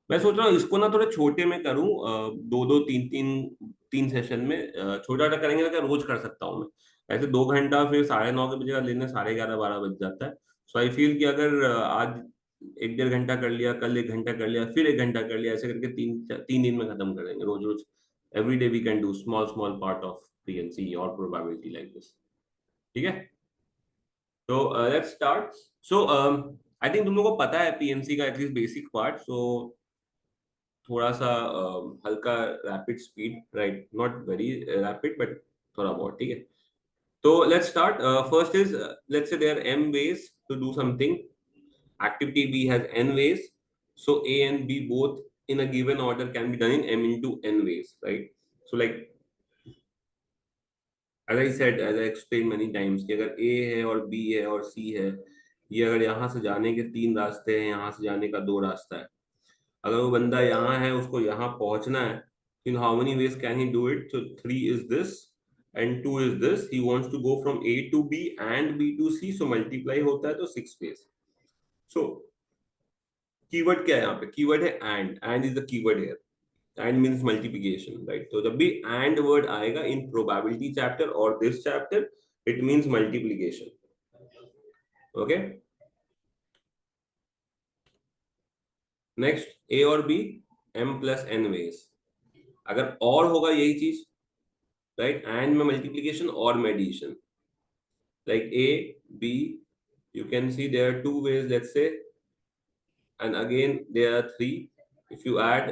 मैं सोच रहा हूँ इसको ना थोड़े छोटे में करूँ, दो दो तीन तीन तीन सेशन में, छोटा छोटा करेंगे ना, क्या रोज कर सकता हूँ मैं ऐसे 2 घंटा, फिर 9:30 बजे का लेने 11:30 12 बज जाता है। सो आई फील कि अगर आज 1 1.5 घंटा कर लिया, कल 1 घंटा कर लिया, फिर 1 घंटा कर लिया, ऐसे करके 3 दिन में खत्म कर देंगे रोज रोज। Every day we can do small small part of PNC और प्रोबेबिलिटी लाइक दिस। ठीक है, तो let's start. So I think तुम लोगों को पता है पीएनसी का एटलीस्ट बेसिक पार्ट। सो थोड़ा सा हल्का rapid speed, right, not very rapid but थोड़ा बहुत, ठीक है। तो let's start. First is, let's say there m ways to do something. Activity B has n ways, so A and B both in a given order can be done in m into n ways, right? So like as I said, as I explained many times, कि अगर A है और B है और C है, ये अगर यहाँ से जाने के 3 रास्ते हैं, यहाँ से जाने का 2 रास्ता है, अगर वो बंदा यहाँ है, उसको यहाँ पहुंचना है, in how many ways can he do it? So 3 is this and 2 is this. He wants to go from A to B and B to C, so multiply होता है तो 6 ways. So कीवर्ड क्या है यहाँ पे? Keyword है and is the keyword here. And means multiplication, right? तो जब भी and word आएगा in probability chapter or this chapter, it means multiplication. Okay, next, A और B m plus n ways. अगर और होगा यही चीज, राइट, एंड में मल्टीप्लीकेशन और में addition, like A, B, you can see there are 2 ways, let's say, and again there are 3. If you add,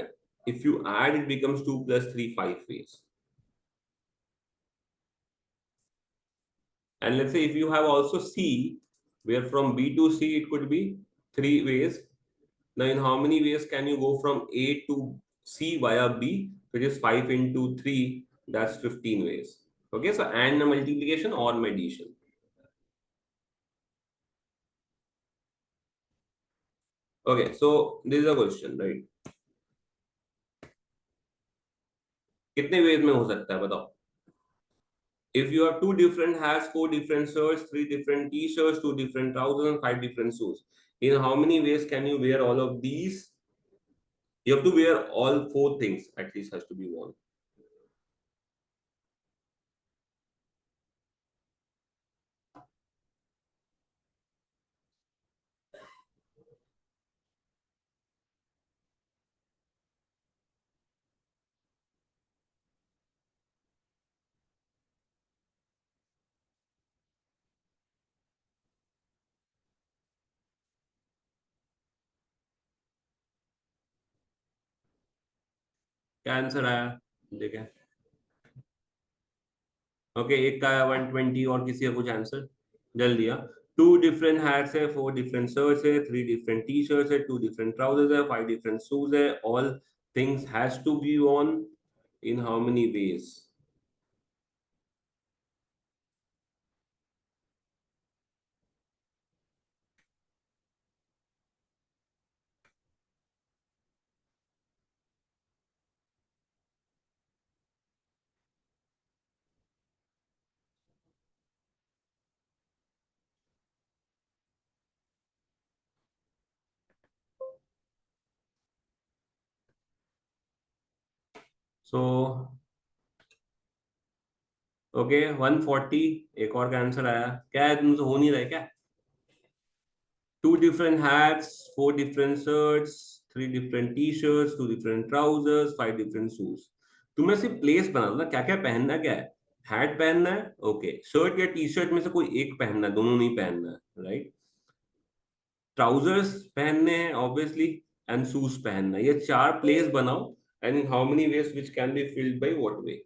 it becomes 2 plus 3, 5 ways. And let's say if you have also C, where from B to C it could be 3 ways. Now in how many ways can you go from A to C via B? Which is 5 into 3, that's 15 ways. Okay, so and multiplication or addition. Okay, so this is a question, right? कितने veg में हो सकता है बताओ? If you have 2 different hats, 4 different shirts, 3 different t-shirts, 2 different trousers, and 5 different shoes, in how many ways can you wear all of these? You have to wear all 4 things at least has to be worn. क्या answer आया देखें? Okay, एक का 120 और किसी का कुछ answer जल्दी दिया। 2 different hats है, 4 different shirts है, 3 different t-shirts है, 2 different trousers है, 5 different shoes है, all things has to be worn in how many ways? So okay, 140। एक और का आंसर आया, क्या है तुमसे हो नहीं रहा है क्या? 2 different hats, 4 different shirts, 3 different t-shirts, 2 different trousers, 5 different shoes। तुम्हें सिर्फ प्लेस बना दो ना, क्या क्या पहनना, क्या है? हैट पहनना है, ओके, शर्ट या टी शर्ट में से कोई एक पहनना है, दोनों नहीं पहनना है, राइट। ट्राउजर्स पहनने हैं ऑब्वियसली, एंड शूज पहनना है, ये 4 प्लेस बनाओ, and in how many ways which can be filled by what way?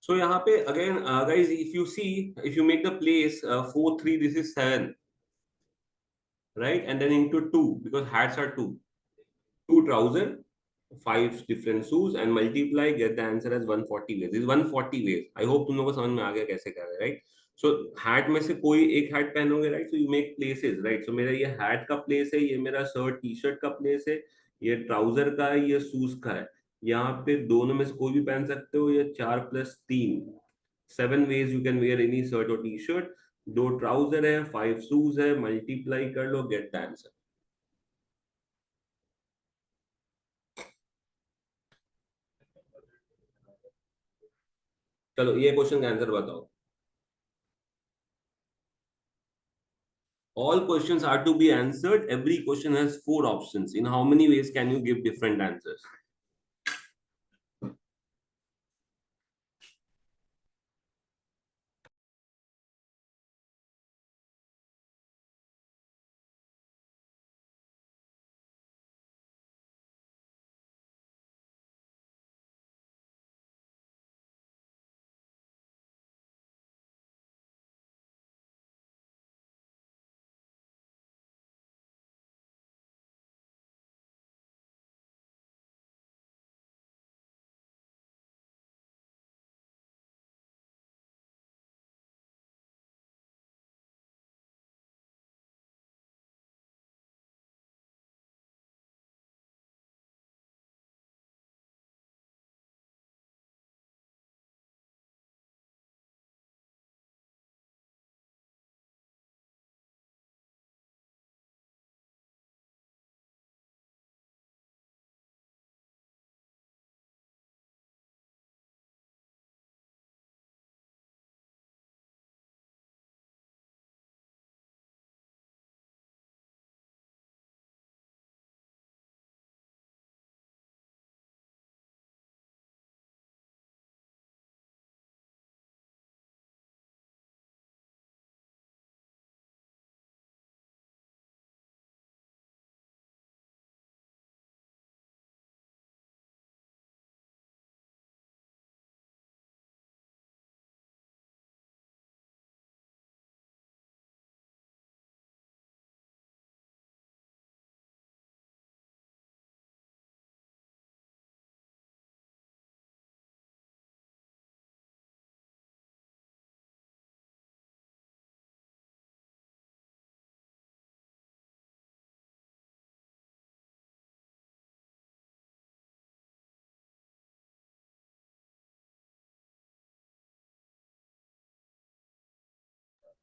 So यहाँ पे again guys, if you see, if you make the place 4 3, this is 7, right, and then into 2 because hats are 2, 2 trouser, 5 different shoes and multiply, get the answer as 140 ways. This is 140 ways. I hope तुम लोगों को समझ में आ गया कैसे कर रहे हैं, राइट? सो हैट में से कोई एक हैट पहनोगे, right? So you make places, right? So मेरा ये हैट का प्लेस है, ये मेरा शर्ट टी शर्ट का प्लेस है, ये ट्राउजर का है, ये शूज का है। यहाँ पे दोनों में से कोई भी पहन सकते हो। ये 4 + 3, 7 ways you can wear any shirt और टी शर्ट। 2 ट्राउजर है, 5 शूज है, मल्टीप्लाई कर लो, गेट द आंसर। चलो ये क्वेश्चन का आंसर बताओ। All questions are to be answered. Every question has 4 options. In how many ways can you give different answers?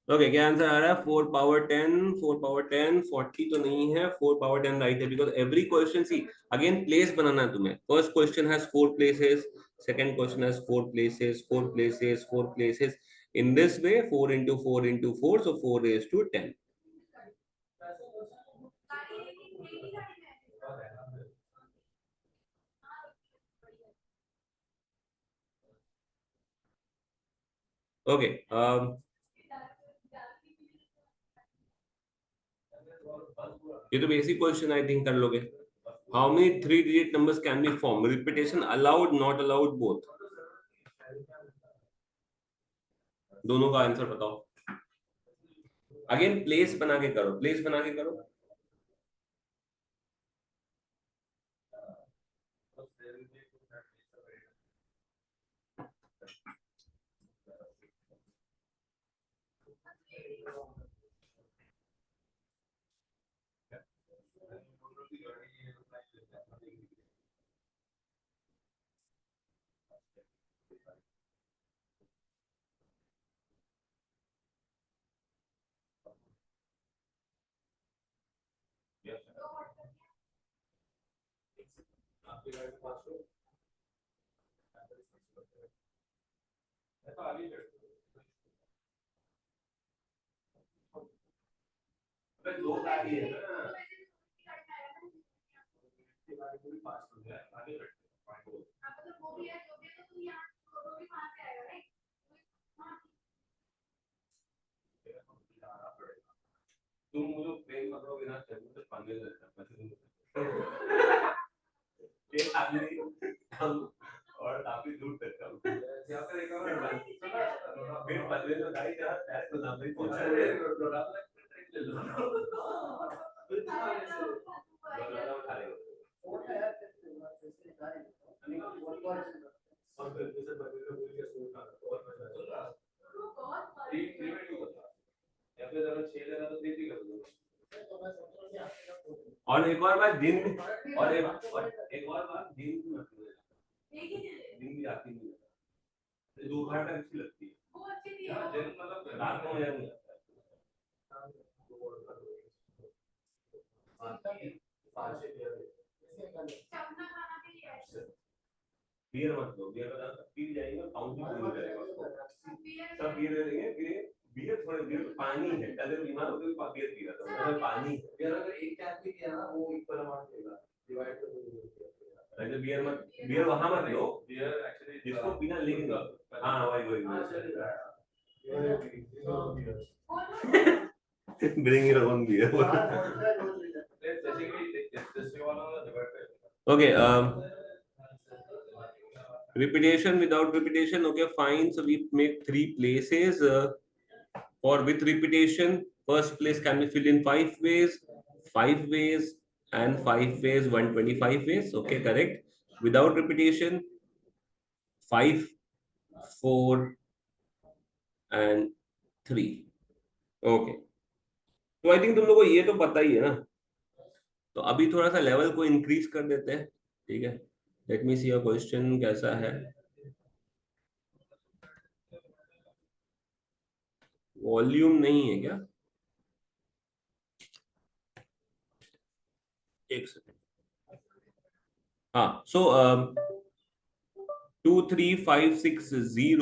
Okay, क्या answer आ रहा है? 4 × 10, 4 × 10, 40 तो नहीं है, 4 × 10 राइट है, because every question, see again place बनाना है तुम्हें। First question has 4 places, second question has 4 places, 4 places, 4 places। In this way, 4 × 4 × 4, so 4 raised to 10. Okay, ये तो बेसिक क्वेश्चन आई थिंक कर लोगे। How many 3 digit numbers can be formed? Repetition allowed, not allowed, both? दोनों का answer बताओ। Again place बना के करो, प्लेस बना के करो। दो गाड़ी है ना, तुम मुझे प्रेम करोगे ना, तो पानी हम और काफी दूर तक का फिर पदवे में गाड़ी का टैक्स तो ना भी पहुंचा और एक और बात दिन और एक और बात दिन की मत लेना। दिन की आती नहीं है, दोपहर तक अच्छी लगती है। दिन मतलब रात को मजा नहीं आता। बियर मत लो, बियर का पी जाएंगे, काउंटिंग पूरी नहीं करेगा उसको। सब बियर ले लेंगे, बियर बियर थोड़े, बियर तो पानी है, कल बीमार होते हुए बियर पी रहा था, उसमें पानी है। बियर अगर एक कैप भी किया ना, वो इक्वल अमाउंट देगा, डिवाइड कर दो। अरे बियर मत, बियर वहां मत लो, बियर एक्चुअली जिसको पीना लेके लो। हाँ वही वही bring your own beer. Okay, repetition without repetition. Okay, fine. So we make three places. For with repetition, first place can be filled in 5 ways, and 5 ways, 125 ways. Okay, correct. Without repetition, 5, 4, and 3. Okay. तो आई think तुम लोगों को ये तो पता ही है ना। तो अभी थोड़ा सा लेवल को इंक्रीज कर देते हैं, ठीक है। Let me see your question कैसा है। वॉल्यूम नहीं है क्या? एक सेकंड। हाँ, सो 23560,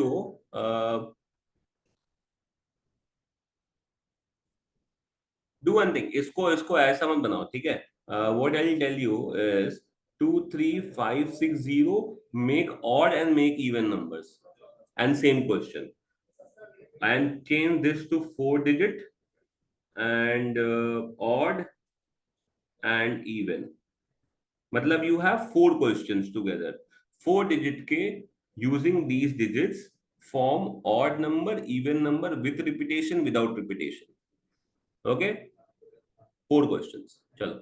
डू वन थिंग, इसको इसको ऐसा मत बनाओ, ठीक है। What I will tell you is 23560 make odd and make even numbers, and same question, and change this to 4 digit and odd and even. मतलब you have 4 questions together, 4 digit के using these digits form odd number, even number, with repetition, without repetition. Okay, 4 questions, चलो।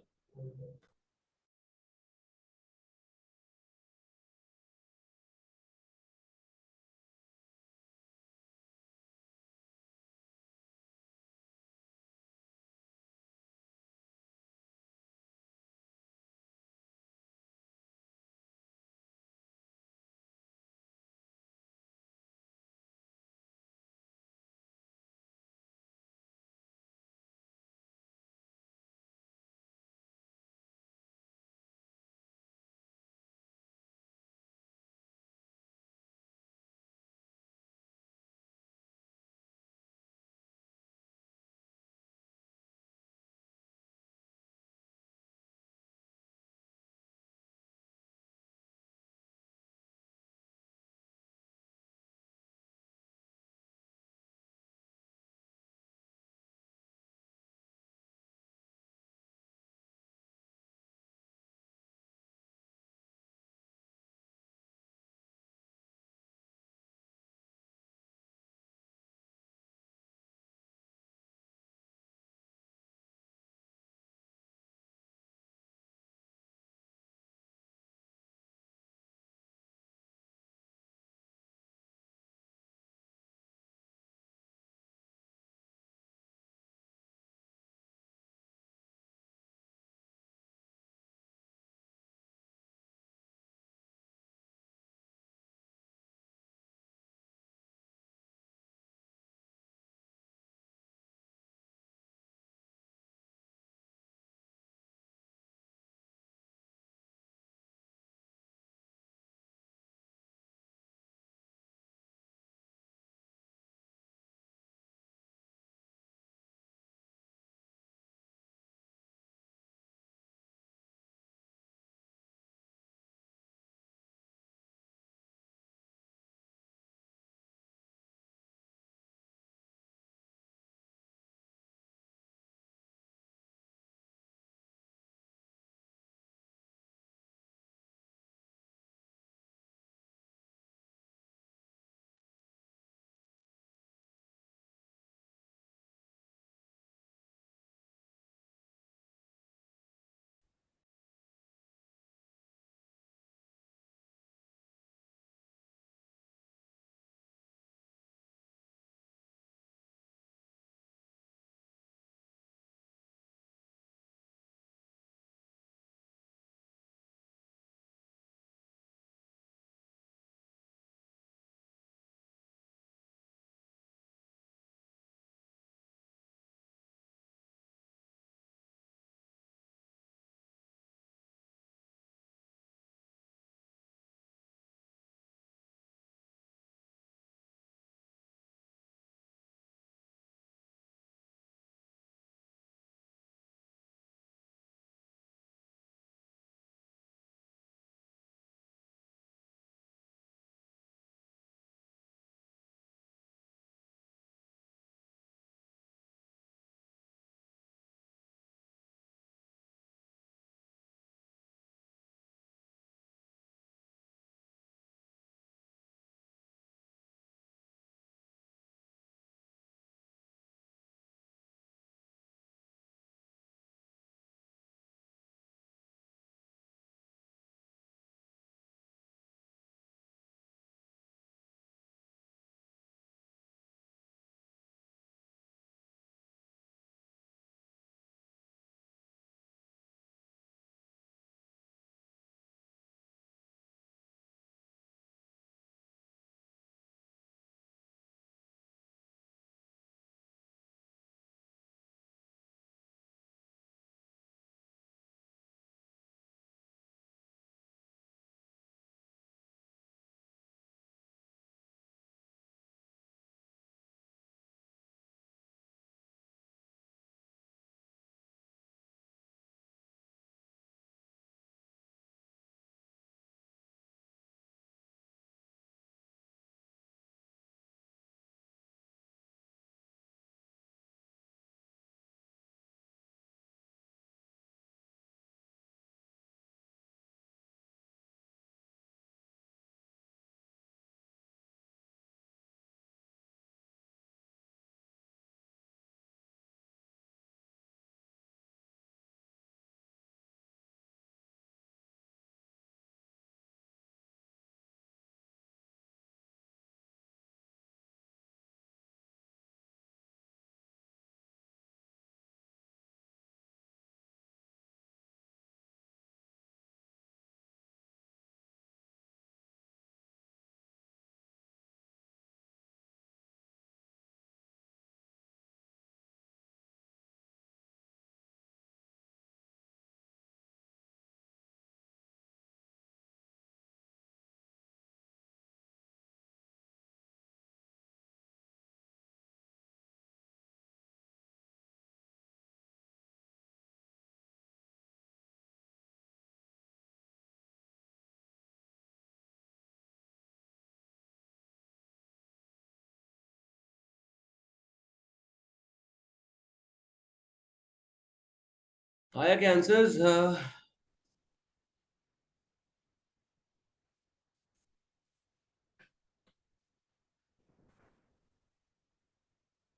आया क्या answers?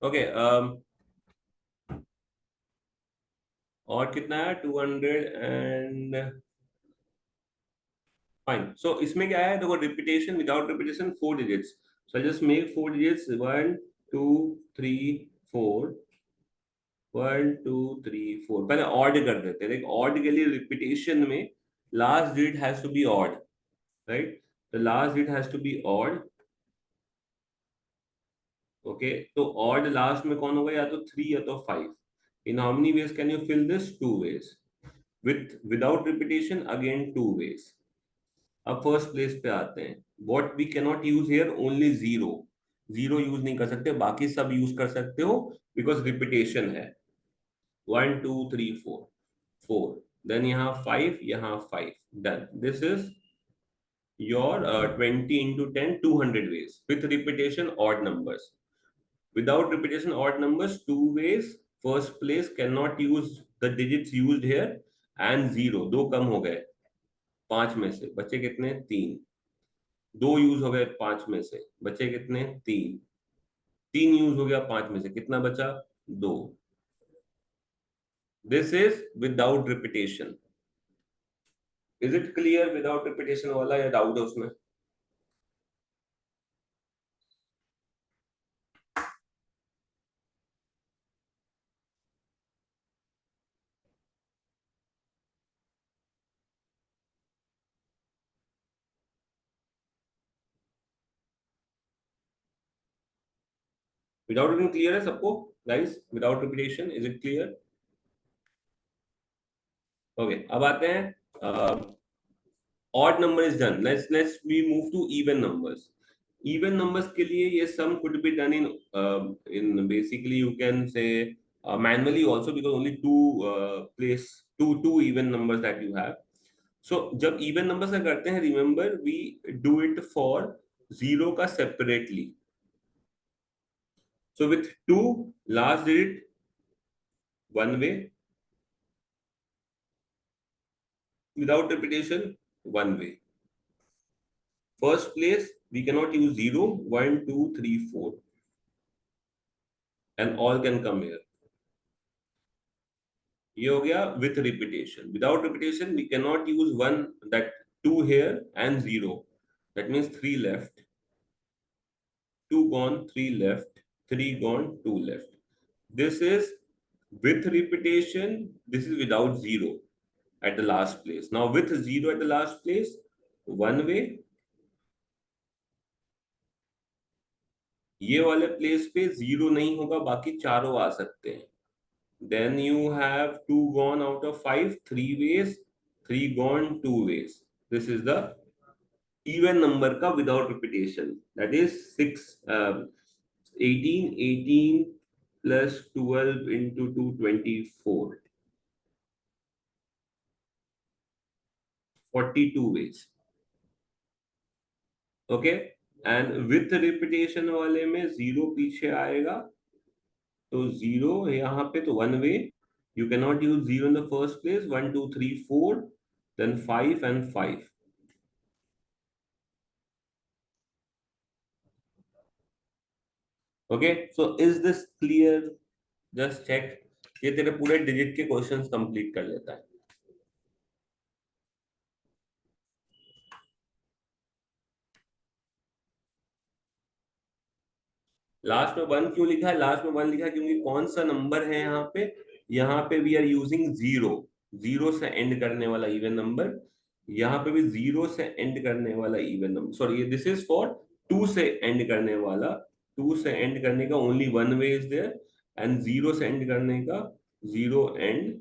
Okay, और कितना है? 200 and fine. सो इसमें क्या है, देखो, repetition, without repetition 4 digits. So just make 4 digits, 1 2 3 4, 1 2 3 4। पहले ऑड कर देते हैं। देख, ऑड के लिए रिपीटेशन में last digit has to be odd, right? The last digit has to be odd. Okay, तो ऑड लास्ट में कौन होगा? या तो 3 या तो 5। In how many ways can you fill this? 2 ways. Without repetition again 2 ways. अब फर्स्ट प्लेस पे आते हैं। What we can not use here? Only zero. Zero use नहीं कर सकते, बाकी सब यूज कर सकते हो, बिकॉज रिपीटेशन है। 1 2 3 4, 4। देन यहाँ 5, यहाँ 5। Done. This is your 20 into 10, 200 ways. With repetition, odd numbers. Without repetition, odd numbers, 2 ways. First place cannot use the digits used here, and zero, दो कम हो गए। पांच में से बचे कितने? 3। दो यूज हो गए पांच में से, बचे कितने? 3। 3 यूज हो गया पांच में से, कितना बचा? 2। This is without repetition. Is it clear? Without repetition वाला या डाउट है उसमें? विदाउट रिपीटेशन क्लियर है सबको? Guys, without repetition is it clear? Okay, अब आते हैं। odd number is done. Let's we move to even numbers. Even numbers के लिए ये sum could be done in basically you can say manually also, because only two even numbers that you have. So जब even numbers का करते हैं, remember we do it for zero का separately. So with two, last digit one way, without repetition one way. First place we cannot use 0, 1 2 3 4, and all can come here. ये हो गया with repetition. Without repetition we cannot use one, that 2 here and 0. That means 3 left, 2 gone, 3 left, 3 gone, 2 left. This is with repetition, this is without 0 at the last place. Now with 0 at the last place, one way, ये वाले place पे 0 नहीं होगा, बाकी चारों आ सकते हैं। Then you have 2 gone out of 5, 3 ways, 3 gone, 2 ways. This is the even number ka without repetition. That is 6, 18, 18 plus 12 into 2, 24. 42 ways. Okay? And with repetition वाले में 0 पीछे आएगा, तो 0 यहाँ पे तो one way. You cannot use 0 in the first place. 1 2 3 4, then 5 and 5. Okay, so is this clear? Just check. ये तेरे पूरे डिजिट के क्वेश्चंस कंप्लीट कर लेता है। लास्ट में वन क्यों लिखा है? लास्ट में वन लिखा है क्योंकि कौन सा नंबर है यहाँ पे? यहाँ पे we are using zero. Zero से एंड करने वाला इवन नंबर। यहाँ पे भी जीरो से एंड करने वाला even number. Sorry, this is for two से एंड करने वाला। टू से एंड करने का only one way is there, and zero से एंड करने का zero and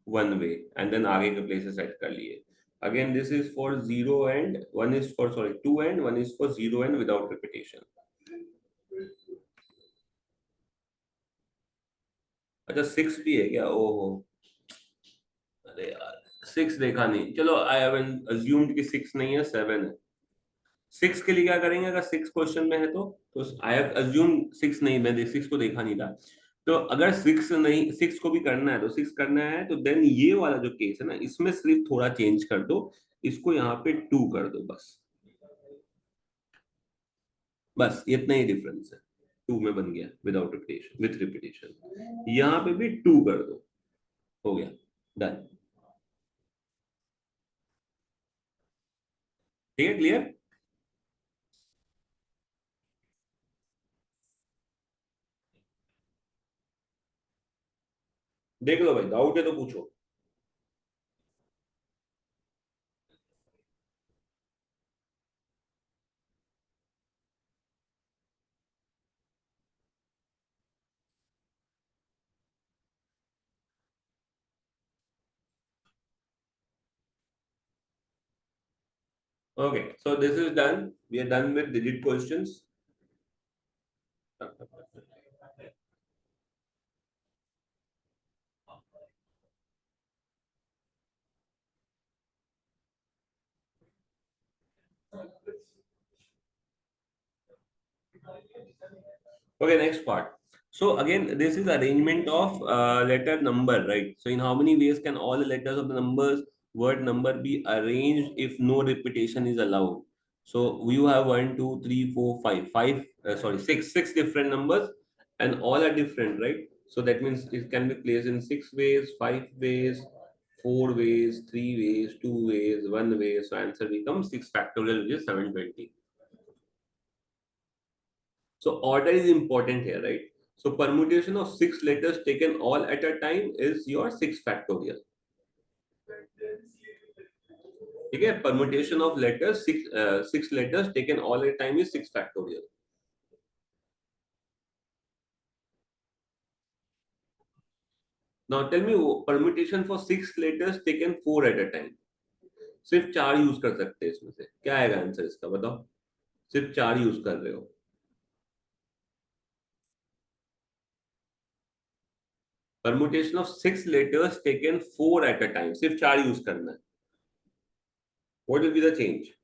one way, and then आगे के प्लेसेस सेट कर लिए। Again this is for zero and one is for, sorry, two and one is for zero and without repetition. अच्छा, six भी है क्या? ओहो, अरे यार, सिक्स देखा नहीं। चलो, आई हैव अज्यूम्ड कि सिक्स नहीं है, सेवन है। सिक्स के लिए क्या करेंगे? अगर सिक्स क्वेश्चन में है तो आई हैव अज्यूम सिक्स नहीं, मैं सिक्स को देखा नहीं था। तो अगर सिक्स नहीं, सिक्स को भी करना है तो सिक्स करना है, तो देन ये वाला जो केस है ना, इसमें सिर्फ थोड़ा चेंज कर दो, इसको यहाँ पे टू कर दो बस। बस इतना ही डिफरेंस है, टू में बन गया विदाउट रिपीटेशन, विथ रिपीटेशन यहाँ पे भी टू कर दो, हो गया, डन। ठीक है, क्लियर। देख लो भाई, डाउट है तो पूछो। Okay, so this is done, we are done with digit questions. Okay, next part. So again, this is arrangement of letter number, right? So in how many ways can all the letters of the numbers, word number be arranged if no repetition is allowed? So you have one, two, three, four, five, sorry, six different numbers, and all are different, right? So that means it can be placed in six ways, five ways, four ways, three ways, two ways, one way. So answer becomes 6 factorial, which is 720. So order is important here, right? So permutation of six letters taken all at a time is your 6 factorial. Okay, permutation of letters, six letters taken all at a time is 6 factorial. Now tell me, permutation for six letters taken four at a time. सिर्फ चार use कर सकते हैं इसमें से, क्या आएगा answer इसका बताओ? सिर्फ चार यूज कर रहे हो। Permutation of six letters taken four at a time, सिर्फ चार यूज करना है। What will be the change?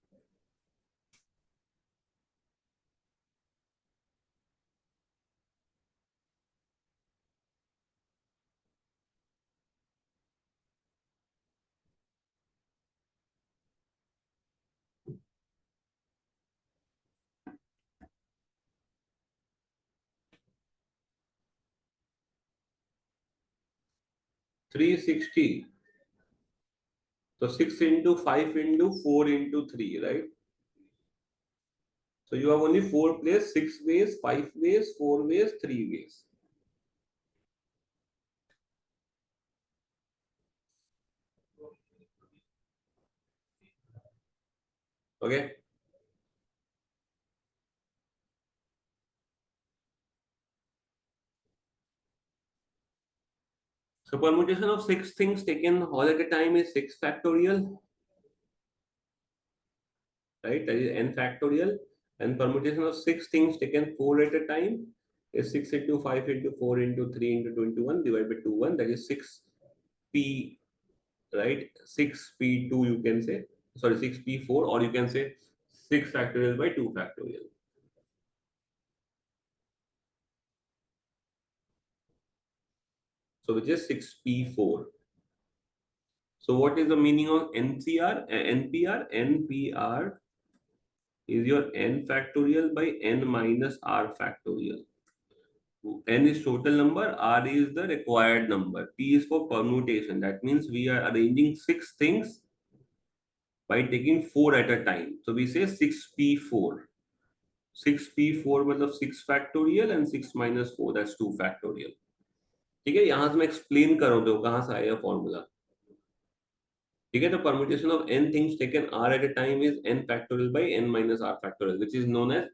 Three sixty, तो six into five into four into three, right? So you have only four plays, six ways, five ways, four ways, three ways. Okay. So permutation of six things taken all at a time is 6 factorial, right? That is n factorial. And permutation of six things taken four at a time is 6 into 5 into 4 into 3 into 21 divided by 2 1. That is 6p, right? 6p2 you can say. Sorry, 6p4, or you can say 6 factorial by 2 factorial. So which is 6p4. So what is the meaning of NCR? NPR? NPR is your n factorial by n minus r factorial. N is total number, r is the required number. P is for permutation. That means we are arranging six things by taking four at a time. So we say 6p4. 6p4 मतलब 6 factorial and 6 minus 4, that's 2 factorial. ठीक है, यहां से मैं explain करूं तो कहां से आया फॉर्मूला? ठीक है, तो permutation of n things taken r at a time is n factorial by n minus r factorial, which is known as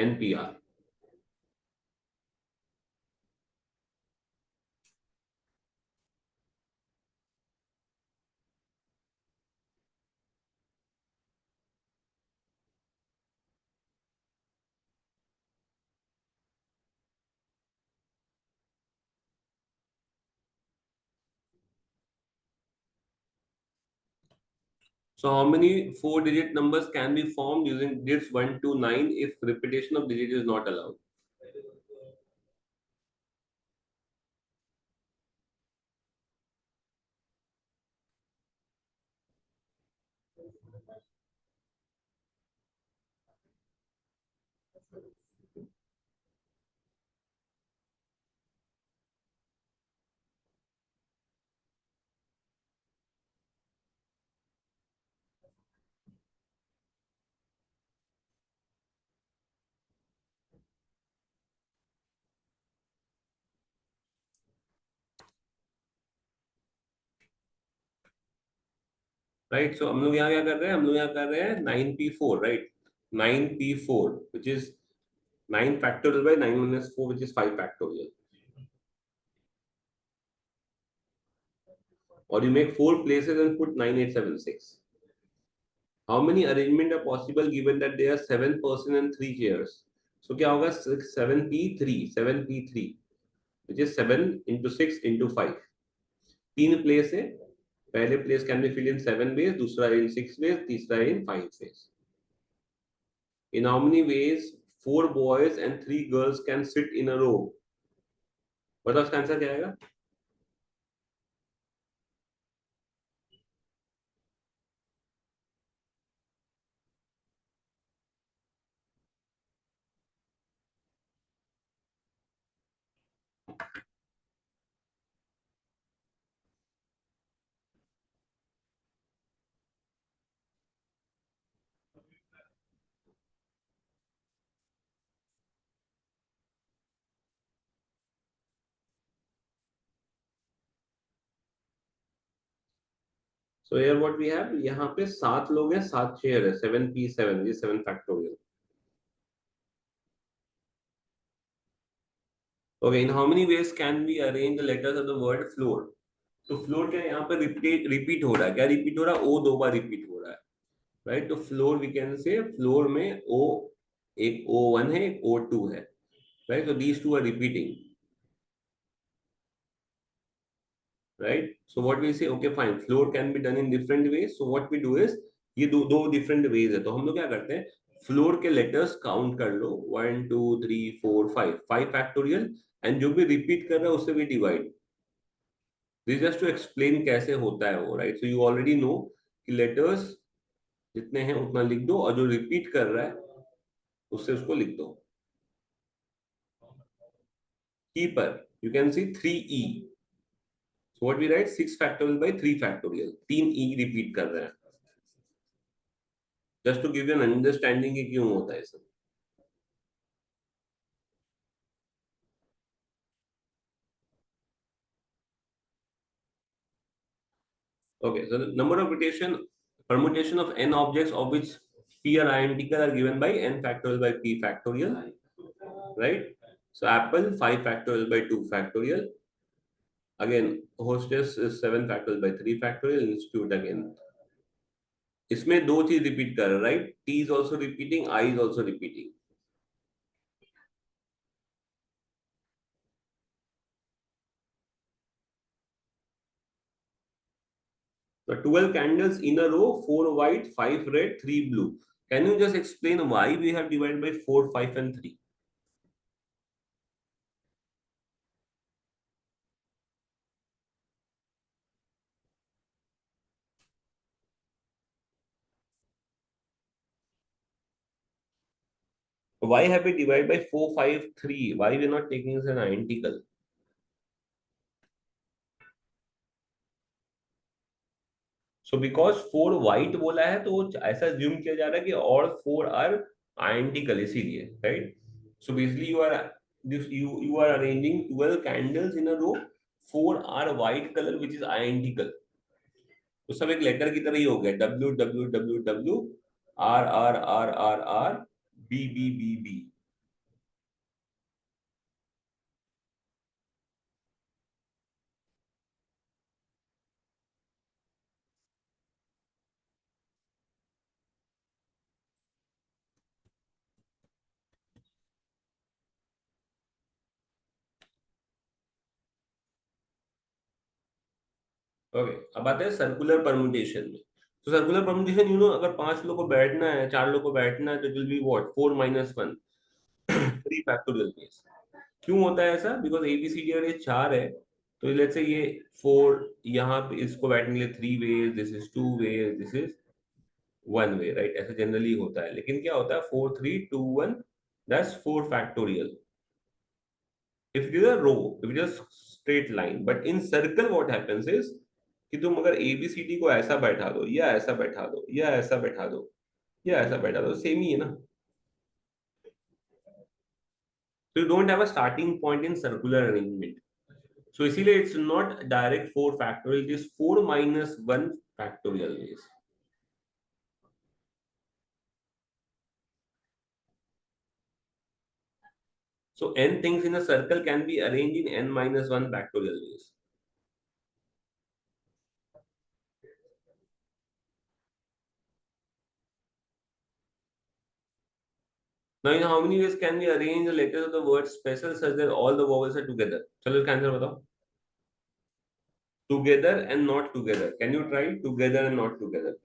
NPR. So how many four-digit numbers can be formed using digits 1 to 9 if repetition of digit is not allowed? Right, so हम लोग यहाँ क्या कर रहे हैं, हम लोग यहाँ कर रहे हैं 9p4, right, 9p4 which is 9 factorial by 9 minus 4 which is 5 factorial, or you make 4 places and put 9876. How many arrangement are possible given that there are 7 person and 3 chairs? So क्या होगा, 7p3 which is 7 into 6 into 5. तीन place है, पहले place can be fill in 7 ways, दूसरा इन 6 ways, तीसरा इन 5 ways. In how many ways 4 boys and 3 girls can sit in a row? बताओ इसका answer क्या आएगा? So here what we have, यहाँ पे 7 लोग हैं, 7 चेयर है, 7p7, ये 7 factorial. Okay, in how many ways can we arrange the letters of the word floor? तो फ्लोर क्या है, यहाँ पे रिपीट हो रहा है, क्या रिपीट हो रहा है, ओ 2 बार रिपीट हो रहा है, राइट. तो floor we can say, floor में ओ, एक O1 है, एक O2 है, राइट. तो these two are repeating, right? So what we say, okay fine, floor can be done in different ways. So what we do is, ये दो दो different ways है, तो हम लोग क्या करते हैं, फ्लोर के लेटर्स काउंट कर लो, 1 2 3 4 5, 5 फैक्टोरियल, एंड जो भी रिपीट कर रहा है उससे भी divide. This just to explain कैसे होता है वो, right. So you already know कि लेटर्स जितने हैं उतना लिख दो, और जो रिपीट कर रहा है उससे उसको लिख दो. Keeper, you can see 3e. So what we write, 6 factorial by 3 factorial, 3 e repeat कर रहे हैं, just to give you an understanding कि क्यों होता है सब. Okay, so the number of permutation of n objects of which p are identical are given by n factorial by p factorial, right? So apple 5 factorial by 2 factorial. Again, hostess is 7 factorial by 3 factorial. Institute again. इसमें दो चीज repeat कर रहा है, right. T is also repeating, I is also repeating. So 12 candles in a row, 4 white, 5 red, 3 blue. Can you just explain why we have divided by 4, 5 and 3? Why have we divided by 4, 5, 3? Why we are not taking this as an identical? So because 4 white बोला है तो ऐसा assume किया जा रहा है कि all 4 are identical, इसीलिए, right? So basically you are arranging 12 candles in a row, 4 are white color which is identical. तो सब एक लेटर की तरह ही हो गया, W W W W, R R R R R, B B B B. Okay, अब आते हैं सर्कुलर परम्यूटेशन में. तो सर्कुलर परम्यूटेशन, अगर 5 लोग को बैठना है, 4 लोग को बैठना है, तो it will be what, 4 minus 1, 3 factorial case. क्यों होता है ऐसा? बिकॉज एबीसीडी अगर ये 4 है, तो लेट्स से ये 4, यहाँ पे इसको बैठने के लिए 3 ways, this is 2 ways, this is one way, right, ऐसा जनरली होता है। लेकिन क्या होता है, 4 3 2 1, that's 4 factorial if it is a row, if it is a straight line. But in circle what happens is कि तुम अगर ए बी सी डी को ऐसा बैठा दो या ऐसा बैठा दो या ऐसा बैठा दो या ऐसा बैठा दो, सेम ही है ना। So you don't have a starting point in circular arrangement. So इसीलिए it's not direct 4 factorial, it is 4 minus 1 factorial ways. So n things in a circle can be arranged in n minus 1 factorial ways. Now in how many ways can we arrange the letters of the word special such that all the vowels are together? चलो इसका answer बताओ। Together and not together. Can you try together and not together?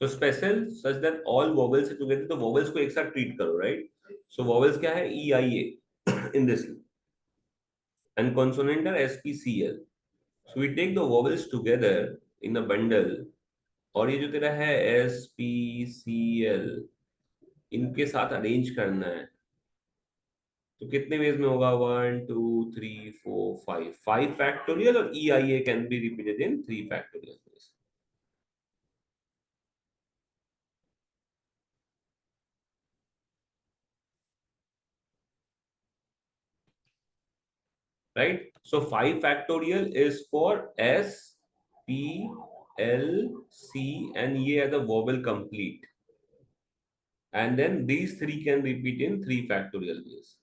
So special such that all vowels are together. तो vowels को एक साथ treat करो, right? So vowels क्या है? E I A in this, and consonant are S P C L. So we take the vowels together in a bundle, और ये जो तेरा है S P C L, इनके साथ अरेंज करना है। तो कितने वेज में होगा? 1 2 3 4 5, 5 फैक्टोरियल, और E I A can be repeated in 3 factorial. Right? So 5 factorial is for S, P, L, C, and ये as a vowel complete. And then these three can repeat in 3 factorial ways.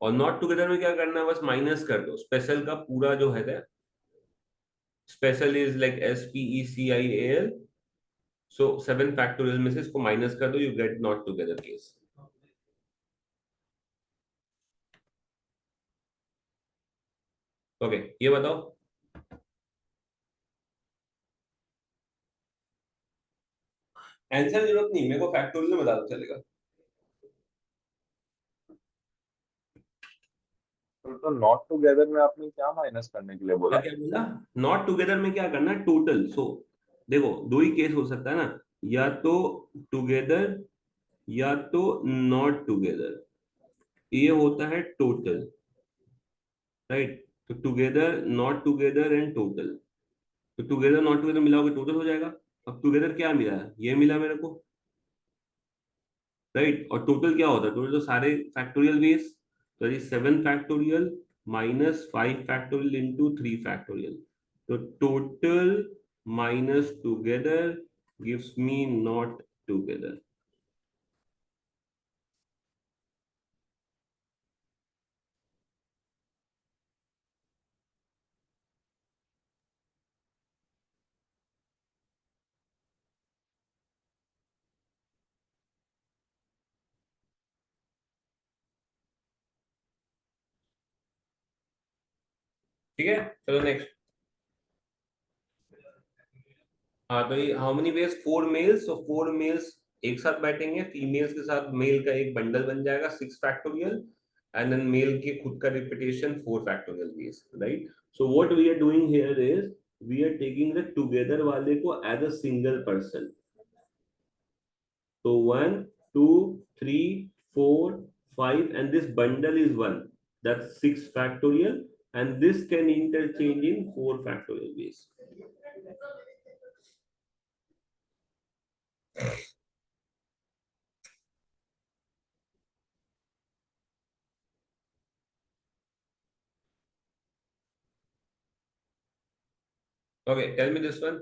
और not together में क्या करना है? बस minus कर दो special का पूरा जो है। Special is like S P E C I A L. So 7 factorial में से इसको माइनस कर दो, you get not together case. Okay, ये बताओ। आंसर की जरूरत नहीं, मेरे को फैक्टोरियल में बता दो चलेगा। तो नॉट टुगेदर में आपने क्या माइनस करने के लिए क्या बोला? क्या बोला? नॉट टुगेदर में क्या करना है? टोटल। सो देखो, दो ही केस हो सकता है ना, या तो टुगेदर या तो नॉट टुगेदर। ये होता है टोटल, राइट? तो together, not together and total. तो टुगेदर नॉट टुगेदर मिलाओगे टोटल हो जाएगा। अब टुगेदर क्या मिला है? ये मिला मेरे को, राइट? और टोटल क्या होता है? टोटल तो सारे फैक्टोरियल बेस। तो ये 7 factorial minus 5 factorial into 3 factorial. तो total minus together gives me not together. ठीक है, चलो नेक्स्ट। हाँ, तो ये हाउ मेनी वेज? 4 मेल्स। तो 4 मेल्स एक साथ बैठेंगे, फीमेल्स के साथ मेल का एक बंडल बन जाएगा, 6 फैक्टोरियल। एंड देन मेल की खुद का repetition 4 factorial ways, right? So what we are doing here is we are taking the together वाले को एज अ सिंगल पर्सन। तो 1 2 3 4 5, and this bundle is 1, that's 6 factorial, and this can interchange in 4 factorial ways. Okay, tell me this one.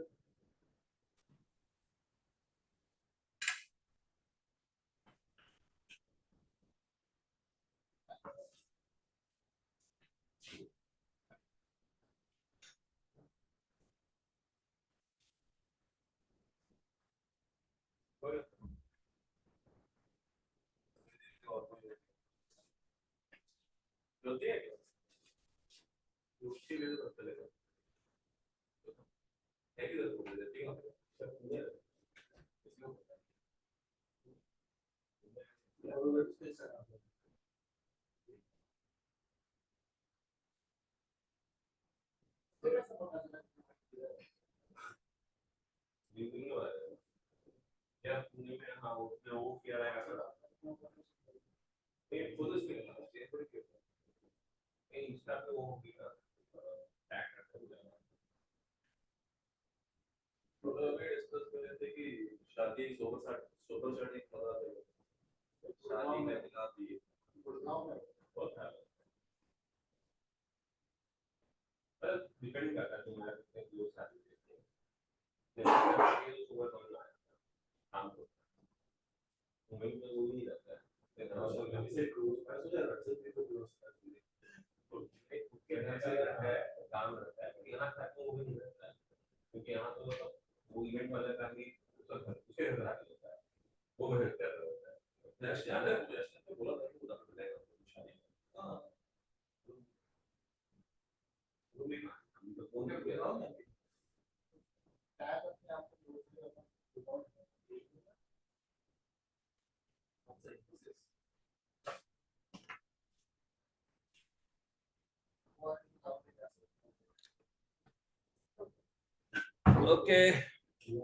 Okay,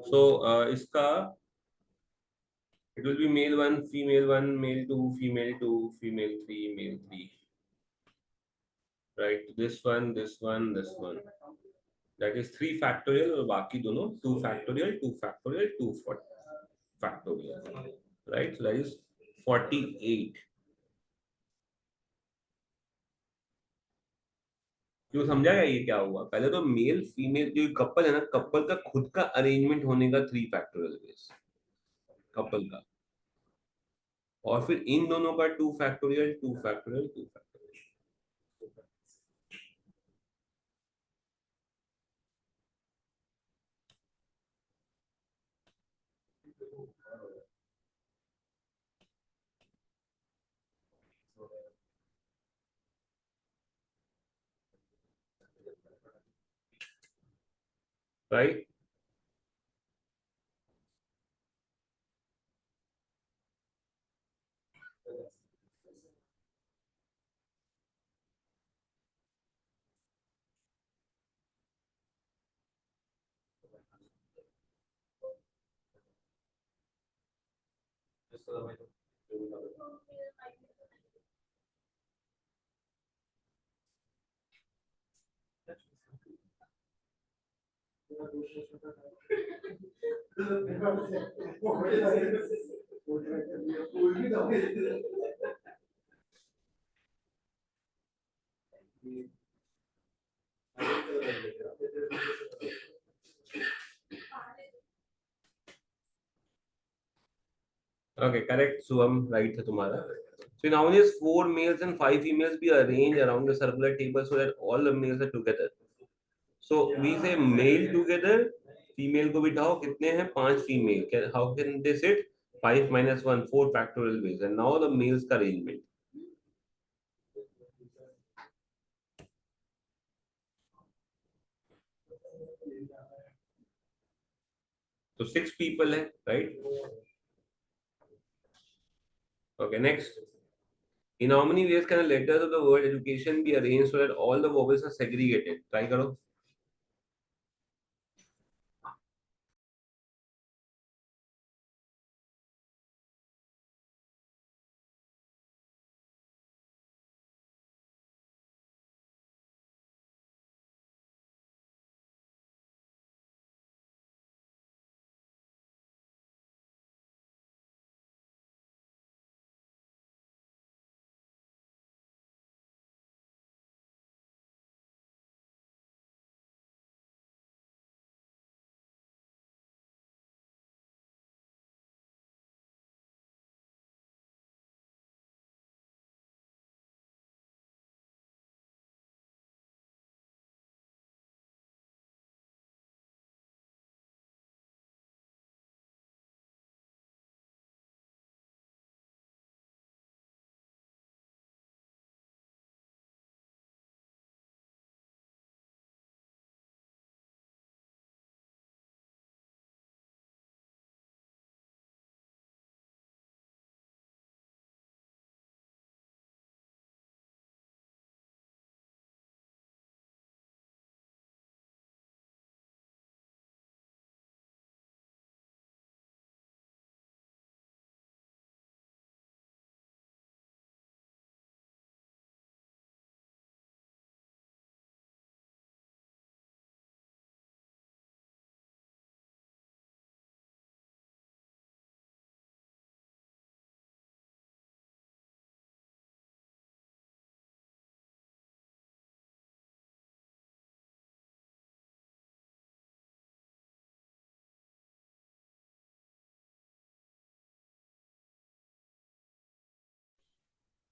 so इसका it will be male one, male two, female two, female three, male three. Right? This one, this one. That is 3 factorial और बाकी दोनों 2 factorial, 2 factorial, 2 factorial. Right? So that is 48. क्यों समझा गया ये क्या हुआ? पहले तो मेल फीमेल जो कपल है ना, कपल का खुद का अरेंजमेंट होने का 3 फैक्टोरियल बेस कपल का, और फिर इन दोनों का 2 factorial 2 factorial 2 factorial. Right. Okay, correct Shubham, right है तुम्हारा. So now is 4 males and 5 females be arranged around the circular table so that all the males are together. So we say male together, female को बिठाओ, कितने हैं? 5 female. How can they sit? 5 minus 1, 4 factorial ways. And now the males का arrangement. So 6 people है, right? Okay, next. In how many ways can the letters of the word education be arranged so that all the vowels are segregated? Try करो.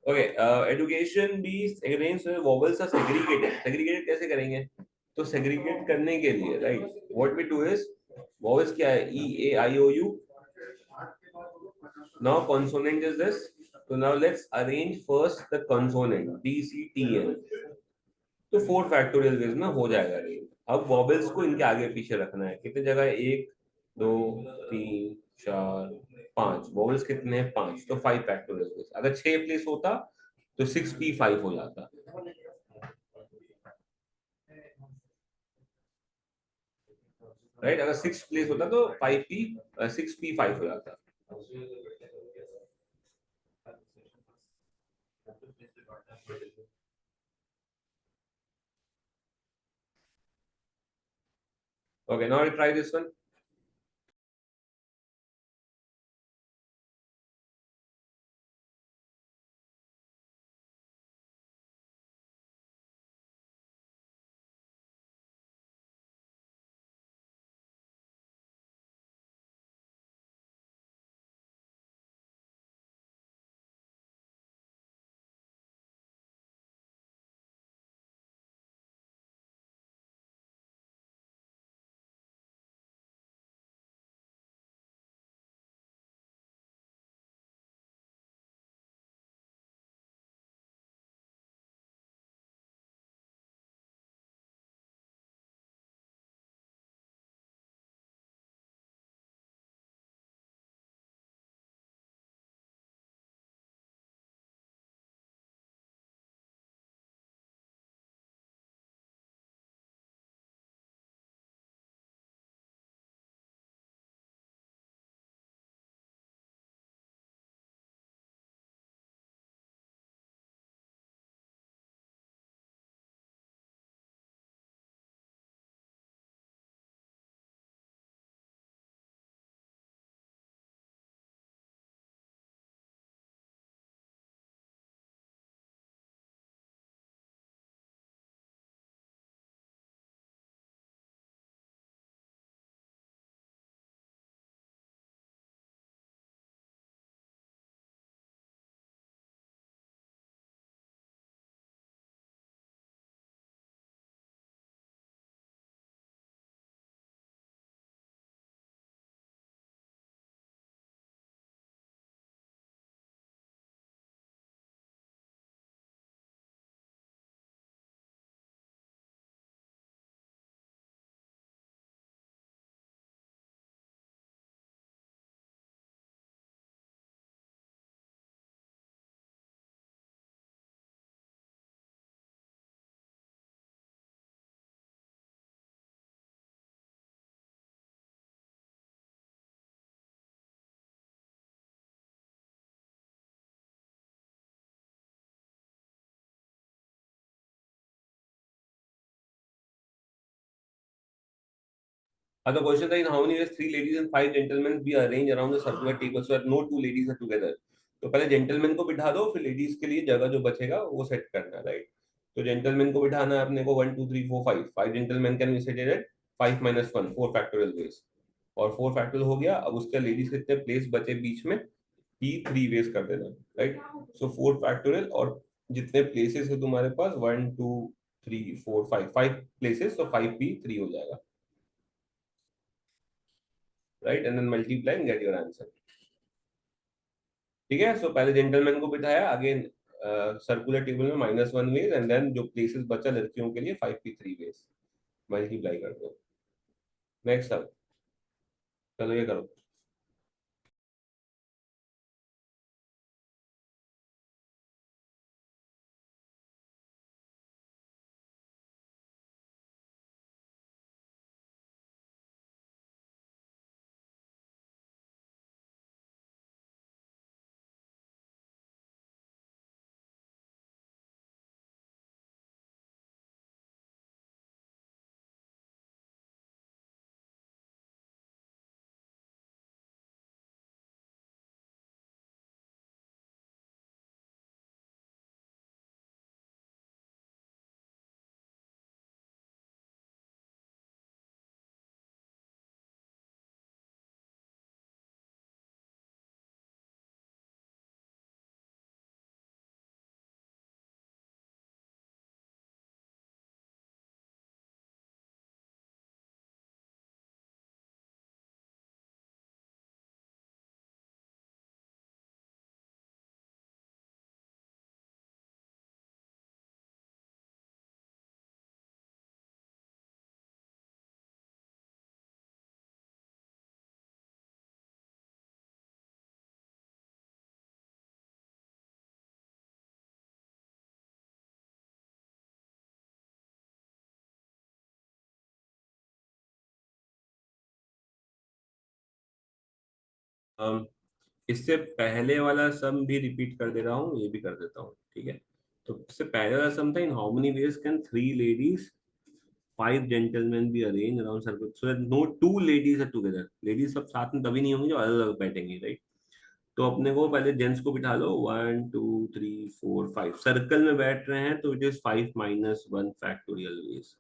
Okay, education भी against vowels are segregated. Segregated कैसे करेंगे? तो segregate करने के लिए, right, what we do is, vowels क्या है, E A I O U, now consonant is this, तो now let's arrange first the consonant D C T N, तो 4 फैक्टोरियल वेज में हो जाएगा अरेंज। अब वॉवल्स को इनके आगे पीछे रखना है, कितने जगह, 1 2 3 4 5, वॉवल्स कितने हैं, 5, तो 5 फैक्टोरियल वेज। अगर 6 प्लेस होता तो 6p5 हो जाता, राइट, अगर 6 प्लेस होता तो 6p5 हो जाता। Okay, now I try this one. The question is, in how many ways 3 ladies and 5 gentlemen be arranged around the circular table so that no 2 ladies are together? तो पहले gentleman को बिठा दो, फिर लेडीज के लिए जगह जो बचेगा वो सेट करना है, राइट। तो जेंटलमैन को बिठाना है अपने को 1 2 3 4 5, 5 gentleman can be seated at 5 - 1, 4 factorial ways, और 4 फैक्टोरियल हो गया। अब उसके लेडीज कितने प्लेस बचे बीच में, पी 3 वेज कर देना, राइट। सो 4 फैक्टोरियल, और जितने प्लेसेस है तुम्हारे पास, 1 2 3 4 5, 5 प्लेसेस, तो 5p3 हो जाएगा, राइट, and then multiply and get your answer. ठीक है, सो पहले जेंटलमैन को बिठाया, अगेन सर्कुलर टेबल में -1 वेज, एंड देन जो प्लेसेस बचा लड़कियों के लिए 5p3 वेज, मल्टीप्लाई कर दो। नेक्स्ट अब, चलो ये करो। अम, इससे पहले वाला सम भी रिपीट कर दे रहा हूँ, ये भी कर देता हूँ, ठीक है। तो इससे पहले वाला सम था, in how many ways can three ladies five gentleman be arrange around circle so that no two ladies are together. Ladies सब साथ में तभी नहीं होंगी जो अलग अलग बैठेंगी, राइट। तो अपने को पहले जेंट्स को बिठा लो, 1 2 3 4 5 सर्कल में बैठ रहे हैं, तो इट इज 5 - 1 फैक्टोरियल वेज।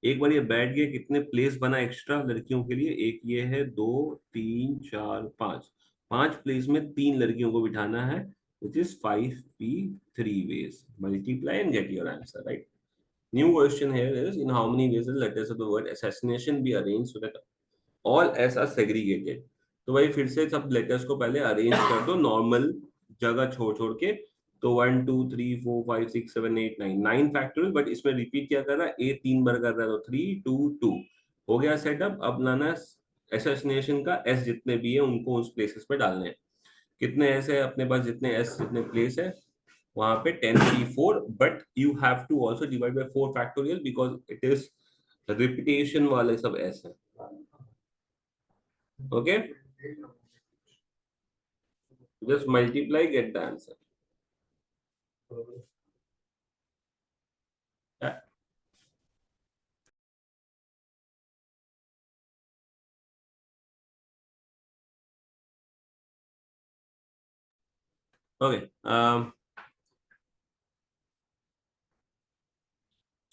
एक बार ये बैठ गए, कितने प्लेस बना एक्स्ट्रा लड़कियों के लिए, एक ये है, 2 3 4 5, 5 प्लेस में 3 लड़कियों को बिठाना है, which is 5p3 ways। Multiply and get your answer, right. New question here is, in how many ways the letters of the word assassination be arranged so that all S are segregated। तो भाई फिर से सब letters को पहले arrange कर दो normal जगह छोड़ छोड़ के। तो 1 2 3 4 5 6 7 8 9, 9 फैक्टोरियल, बट इसमें रिपीट क्या कर रहा है, ए 3 बार कर रहा है, तो 3 2 2 हो गया सेटअप। अब लाना एसोसिएशन का एस जितने भी है उनको उस प्लेसेस पे डालने हैं। कितने एस है अपने पास, जितने एस जितने प्लेस है वहां पे 10 3 4, but you have to also divide by 4 factorial because it is repetition वाले सब एस है। Okay, just multiply, get the answer। Yeah. Okay,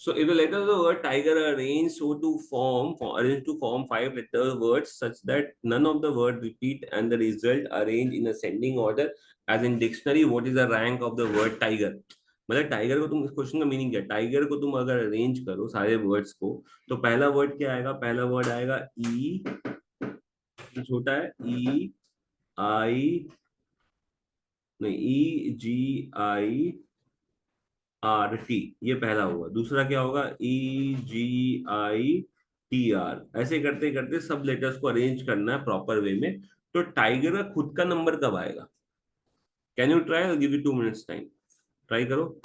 so if the letters of the word tiger are arranged so to arranged to form 5 letter words such that none of the word repeat and the result arranged in ascending order as in dictionary, what is the rank of the word tiger। मतलब tiger को तुम, इस question का meaning क्या है, tiger को तुम अगर अरेंज करो सारे वर्ड्स को, तो पहला वर्ड क्या आएगा, पहला वर्ड आएगा ई, छोटा है, ई आई, नहीं, EGIRT, ये पहला होगा। दूसरा क्या होगा, EGITR। ऐसे करते करते सब लेटर्स को अरेंज करना है प्रॉपर वे में। तो टाइगर का खुद का नंबर कब आएगा, can you try, give you 2 minutes time, try करो।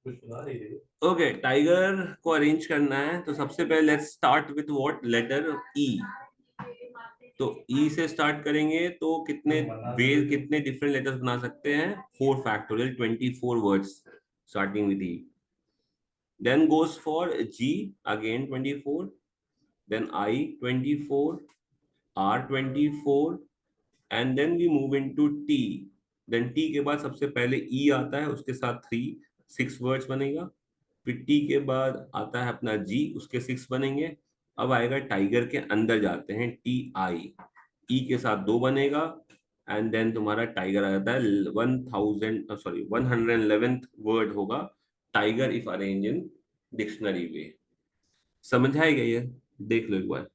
ओके, टाइगर को अरेंज करना है तो सबसे पहले let's start with what, letter E. तो ई से स्टार्ट करेंगे तो कितने वेज, कितने डिफरेंट लेटर्स बना सकते हैं, 4 factorial, 24 words starting with E. Then goes for G, again 24, then I 24, R 24, and then we move into T. Then T के बाद सबसे पहले ई आता है, उसके साथ 6 वर्ड्स बनेगा। फिर टी के बाद आता है अपना जी, उसके 6 बनेंगे। अब आएगा टाइगर के अंदर जाते हैं, टी आई, ई के साथ 2 बनेगा। एंड देन तुम्हारा टाइगर आ जाता है 1000, सॉरी 111th वर्ड होगा tiger if arrange in dictionary way. समझ आएगा ये? देख लो एक बार।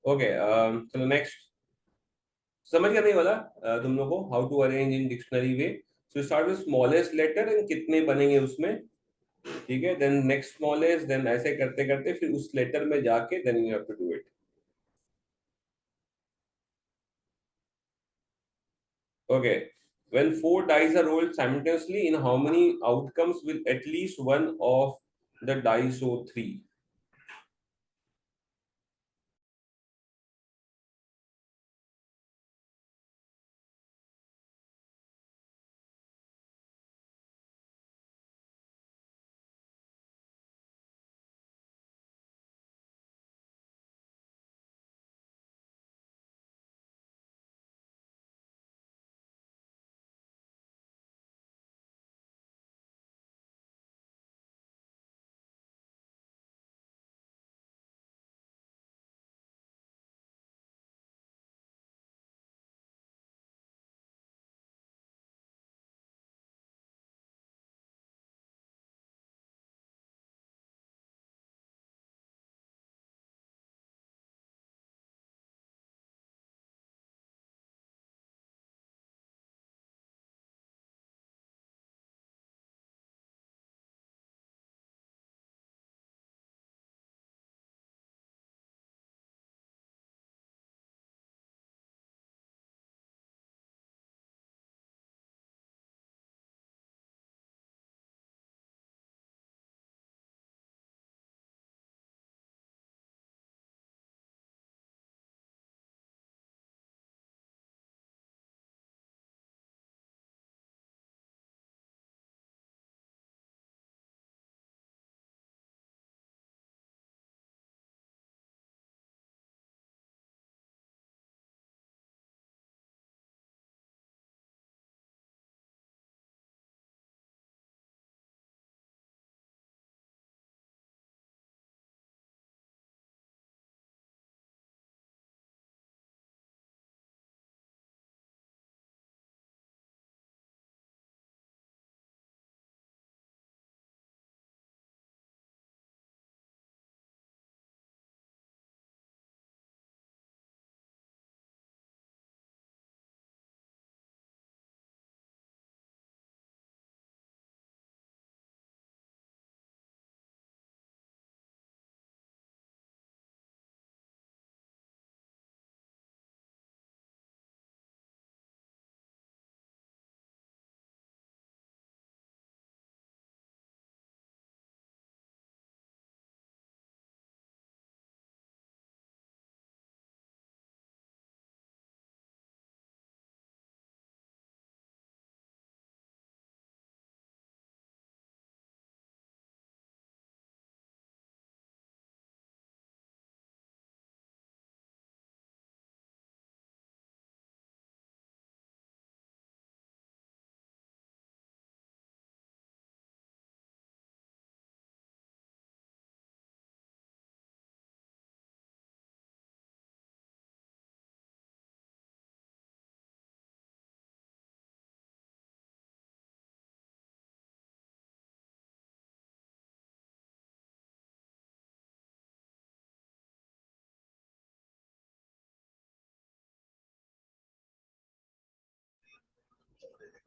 ओके, चलो नेक्स्ट। समझ गया नहीं वाला तुम लोग को, how to arrange in dictionary way. So start with smallest letter and कितने बनेंगे उसमें, ठीक है। देन नेक्स्ट स्मॉलेस्ट, देन ऐसे करते करते फिर उस लेटर में जाके then you have to do it. Okay, when 4 dice are rolled simultaneously, in how many outcomes will at least one of the dice show 3?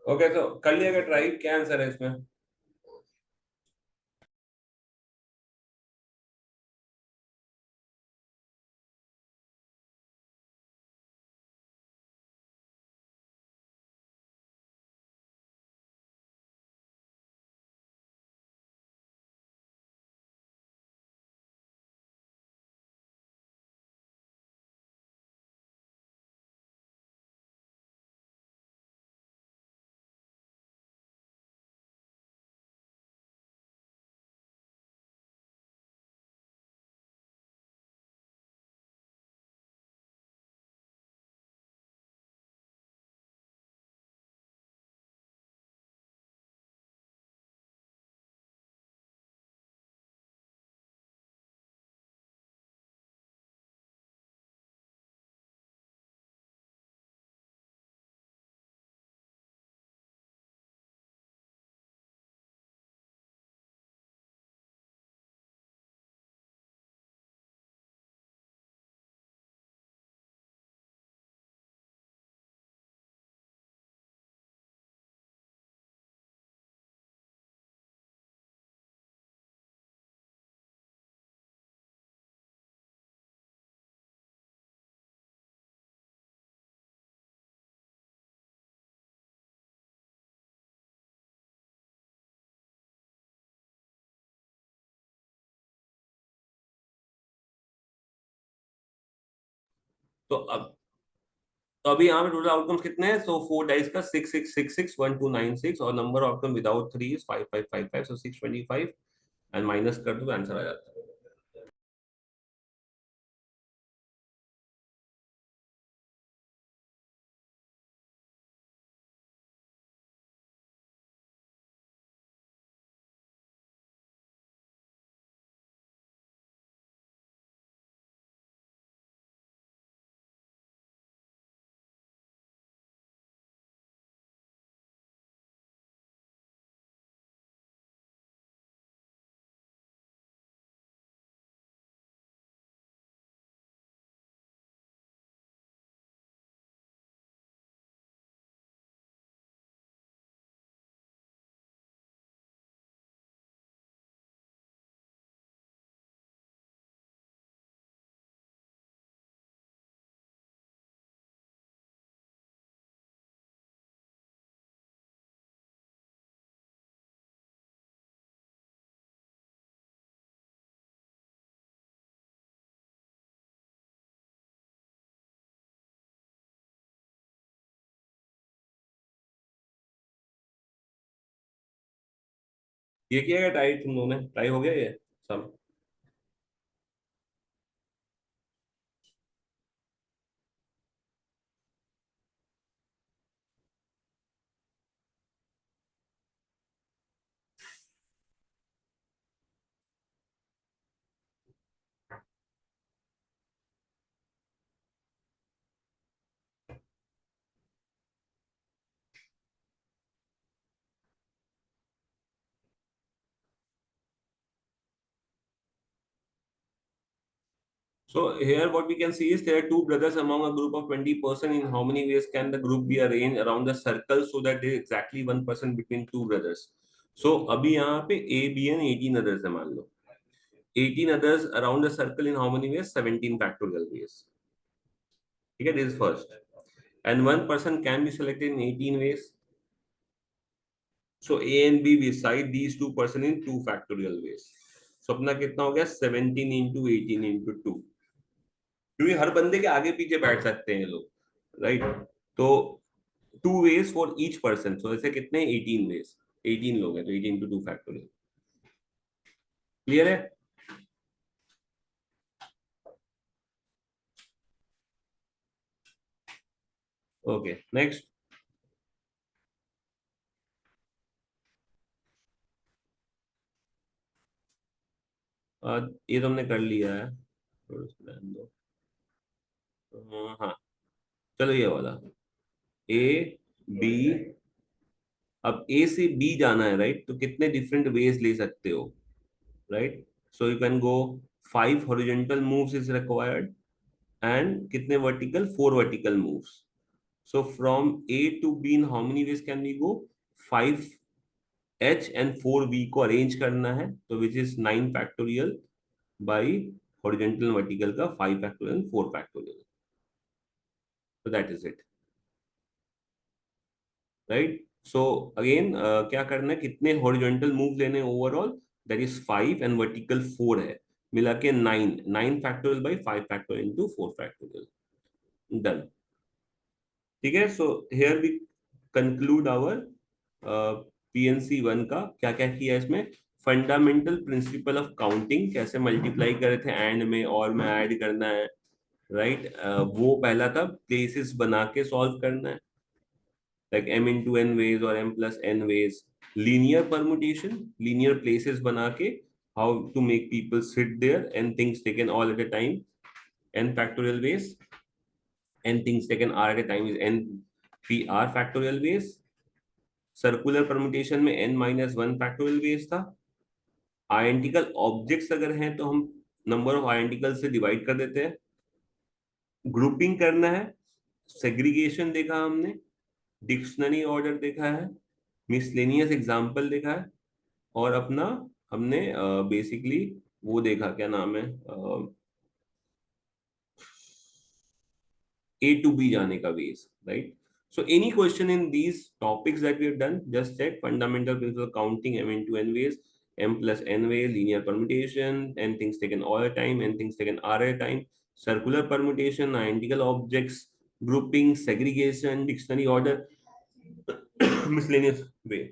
Okay, तो कर लिया, ट्राई, क्या आंसर है इसमें? तो अब तो अभी यहाँ पे टोटल आउटकम्स कितने हैं? सो फोर डाइस का 6 6 6 6 1 2 9 6, और number of outcome without 3 is 5 5 5 5, so 625, and minus कर दो, आंसर आ जाता है। ये किया गया ट्राई, तुम लोगों ने ट्राई हो गया ये सब? So here what we can see is there are two brothers among a group of 20 person. In how many ways can the group be arranged around the circle so that there is exactly one person between two brothers? So अभी यहाँ पे A, B and 18 others है, मान लो 18 others around the circle in how many ways? 17 factorial ways. ठीक है, this is first. And one person can be selected in 18 ways. So A and B beside these two person in two factorial ways. So अपना कितना हो गया? 17 into 18 into 2. क्योंकि हर बंदे के आगे पीछे बैठ सकते हैं लोग, राइट? तो 2 ways फॉर ईच पर्सन, सो ऐसे कितने? 18 ways, 18 लोग हैं, तो 18 to 2 फैक्टोरियल। क्लियर है? Okay, next. ये तुमने कर लिया है, थोड़ा सा ध्यान दो। हाँ, चलो ये वाला ए बी। अब ए से बी जाना है, राइट? तो कितने डिफरेंट वेज ले सकते हो, right? So you can go 5 horizontal moves is required, and कितने vertical? 4 vertical moves. So from A to B in how many ways can we go? 5h and 4v को arrange करना है, तो which is 9 factorial by horizontal vertical का 5 factorial 4 factorial. तो that is it, right. So again क्या करना है, कितने हॉरिजॉन्टल मूव लेने overall, that is 5 and vertical 4 है, मिला के 9. 9 factorial by 5 factorial into 4 factorial. Done. ठीक है. So here we conclude our PNC one का. क्या क्या किया इसमें? फंडामेंटल प्रिंसिपल ऑफ काउंटिंग, कैसे मल्टीप्लाई करे थे एंड में और में ऐड करना है, राइट. वो पहला था. प्लेसेस बना के सॉल्व करना है, like m into n ways or m plus n ways. Linear permutation, linear places बना के how to make people sit there, n things taken all at a time, n factorial ways. N things taken r at a time is n 3r factorial ways. Circular permutation में n minus one factorial veg था. Identical objects अगर हैं तो हम number of identical से divide कर देते हैं. ग्रुपिंग करना है, सेग्रीगेशन देखा हमने, डिक्शनरी ऑर्डर देखा है, मिसलेनियस एग्जाम्पल देखा है, और अपना हमने बेसिकली वो देखा, क्या नाम है, ए टू बी जाने का ways, right. So any question in these topics that we have done, just check fundamental principle of counting m into n ways, m plus n ways, linear permutation, n things taken all the time, n things taken r at a time, circular permutation, identical objects, grouping, segregation, dictionary order, miscellaneous way.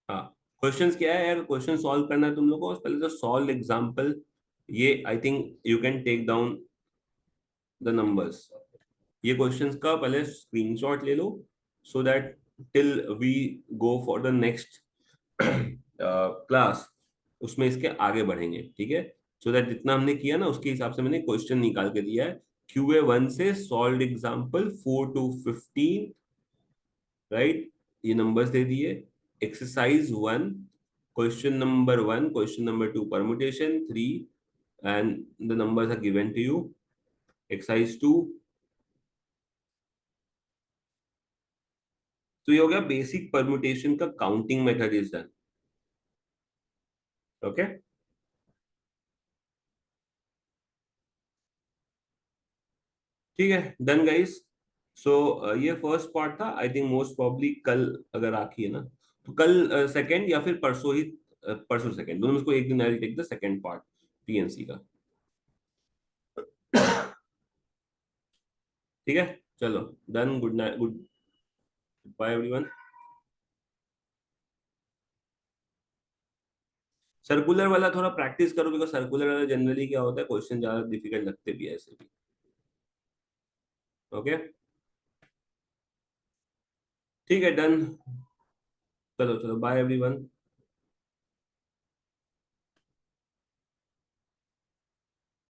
हाँ, questions क्या है यार, question solve करना है तुम लोगों को. पहले तो सॉल्व एग्जांपल, ये I think you can take down the numbers. ये क्वेश्चंस का पहले स्क्रीनशॉट ले लो, so that till we go for the next class उसमें इसके आगे बढ़ेंगे, ठीक है. सो दैट जितना हमने किया ना उसके हिसाब से मैंने क्वेश्चन निकाल के दिया है. QA1 से सॉल्व एग्जांपल 4 to 15, राइट. ये नंबर्स दे दिए. Exercise 1, question number 1, question number 2 permutation 3, and the numbers are given to you. Exercise 2. तो ये हो गया बेसिक परमुटेशन का counting method is done. Okay. ठीक है, डन गाइस. सो ये फर्स्ट पार्ट था. आई थिंक मोस्ट प्रॉब्ली कल अगर आखी है ना, तो कल सेकंड या फिर परसों ही, परसों सेकंड, दोनों में से कोई एक दिन I take the second part PNC का. ठीक है, चलो done. Good night, goodbye everyone. Circular वाला थोड़ा प्रैक्टिस करो, बिकॉज सर्कुलर वाला जनरली क्या होता है, क्वेश्चन ज्यादा डिफिकल्ट लगते भी है ऐसे भी. ओके, ठीक है, डन. चलो चलो, बाय एवरीवन.